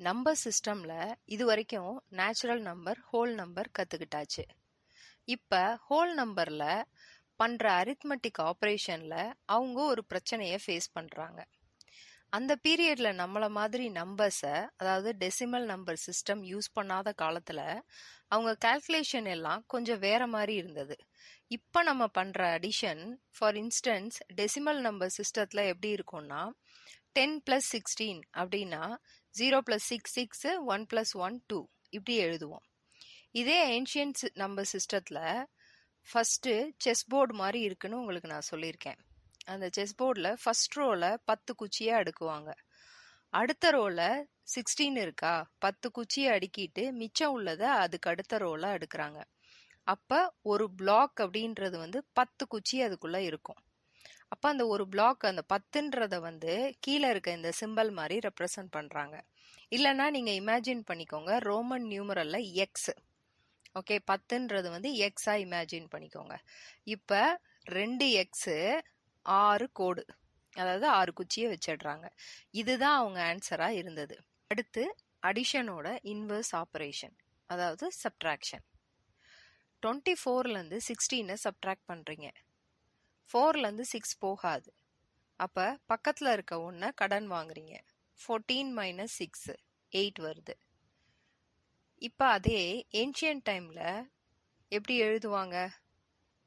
Number சிஸ்டம்ல இது வரைக்கும் நேச்சுரல் நம்பர், ஹோல் நம்பர் கத்துக்கிட்டாச்சு. இப்ப ஹோல் நம்பர்ல பண்ற அரித்மெட்டிக் ஆபரேஷன்ல அவங்க ஒரு பிரச்சனையை ஃபேஸ் பண்றாங்க. அந்த பீரியட்ல நம்மள மாதிரி நம்பர்ஸை, அதாவது டெசிமல் நம்பர் சிஸ்டம் யூஸ் பண்ணாத காலத்துல அவங்க கால்குலேஷன் எல்லாம் கொஞ்சம் வேற மாதிரி இருந்தது. இப்ப நம்ம பண்ற addition, for instance decimal number சிஸ்டத்துல எப்படி இருக்கும்னா 10 + 16 அப்படின்னா 0 + 6 6, 1 + 1 2 இப்படி எழுதுவோம். இதே ஏன்ஷியன்ட் நம்பர் சிஸ்டத்துல ஃபர்ஸ்ட் செஸ் போர்டு மாதிரி இருக்குன்னு உங்களுக்கு நான் சொல்லியிருக்கேன். அந்த செஸ் போர்டில் ஃபர்ஸ்ட் ரோல 10 குச்சியை அடுக்குவாங்க. அடுத்த ரோல 16 இருக்கா, 10 குச்சியை அடுக்கிட்டு மிச்சம் உள்ளதை அதுக்கு அடுத்த ரோல அடுக்குறாங்க. அப்ப ஒரு பிளாக் அப்படின்றது 10 குச்சி அதுக்குள்ள இருக்கும். அப்ப அந்த ஒரு பிளாக், அந்த 10ன்றத கீழே இருக்க இந்த சிம்பல் மாதிரி ரெப்ரசன்ட் பண்றாங்க. இல்லைன்னா நீங்க இமேஜின் பண்ணிக்கோங்க, ரோமன் நியூமரல்ல எக்ஸ். ஓகே, 10ன்றது எக்ஸா இமேஜின் பண்ணிக்கோங்க. இப்ப 2 எக்ஸ் 6 கோடு, அதாவது 6 குச்சியை வச்சிடுறாங்க. இதுதான் அவங்க ஆன்சரா இருந்தது. அடுத்து அடிஷனோட இன்வர்ஸ் ஆபரேஷன், அதாவது சப்ட்ராக்ஷன். 24ல இருந்து 16 சப்ட்ராக்ட் பண்றீங்க. 4ல இருந்து 6 போகாது. அப்ப பக்கத்துல இருக்க ஒன்ன கடன் வாங்குறீங்க. 14 - 6 8 வருது. இப்ப அதே ஏன்ஷியன்ட் டைம்ல எப்படி எழுதுவாங்க?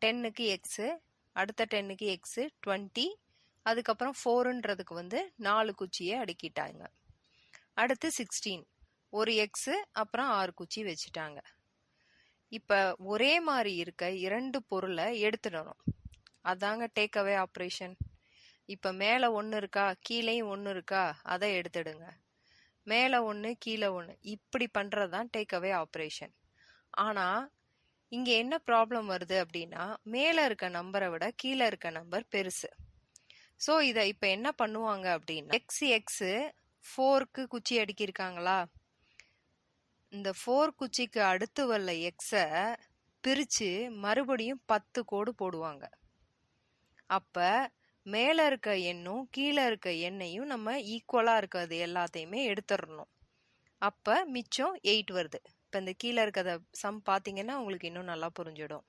10க்கு எக்ஸ், அடுத்த 10க்கு எக்ஸ் 20, அதுக்கப்புறம் 4ன்றதுக்கு 4 குச்சியை அடுக்கிட்டாங்க. அடுத்து 16 ஒரு எக்ஸ், அப்புறம் 6 குச்சி வச்சுட்டாங்க. இப்ப ஒரே மாதிரி இருக்க 2 பொருளை எடுத்துடணும். அதாங்க டேக் அவே ஆப்ரேஷன். இப்ப மேல 1 இருக்கா, கீழேயும் 1 இருக்கா, அதை எடுத்துடுங்க. மேல 1 கீழே 1 இப்படி பண்றதுதான் டேக் அவே ஆப்ரேஷன். ஆனா இங்க என்ன ப்ராப்ளம் வருது அப்படின்னா, மேல இருக்க நம்பரை விட கீழே இருக்க நம்பர் பெருசு. ஸோ இதை இப்ப என்ன பண்ணுவாங்க அப்படின்னா, எக்ஸ் எக்ஸ் 4க்கு குச்சி அடுக்கியிருக்காங்களா, இந்த 4 குச்சிக்கு அடுத்து வல்ல எக்ஸ பிரிச்சு மறுபடியும் 10 கோடு போடுவாங்க. அப்ப மேல இருக்க எண்ணும் கீழே இருக்க எண்ணையும் நம்ம ஈக்குவலா இருக்கிறது எல்லாத்தையுமே எடுத்துடணும். அப்ப மிச்சம் 8 வருது. இப்ப இந்த கீழே இருக்கிறத சம் பாத்தீங்கன்னா உங்களுக்கு இன்னும் நல்லா புரிஞ்சிடும்.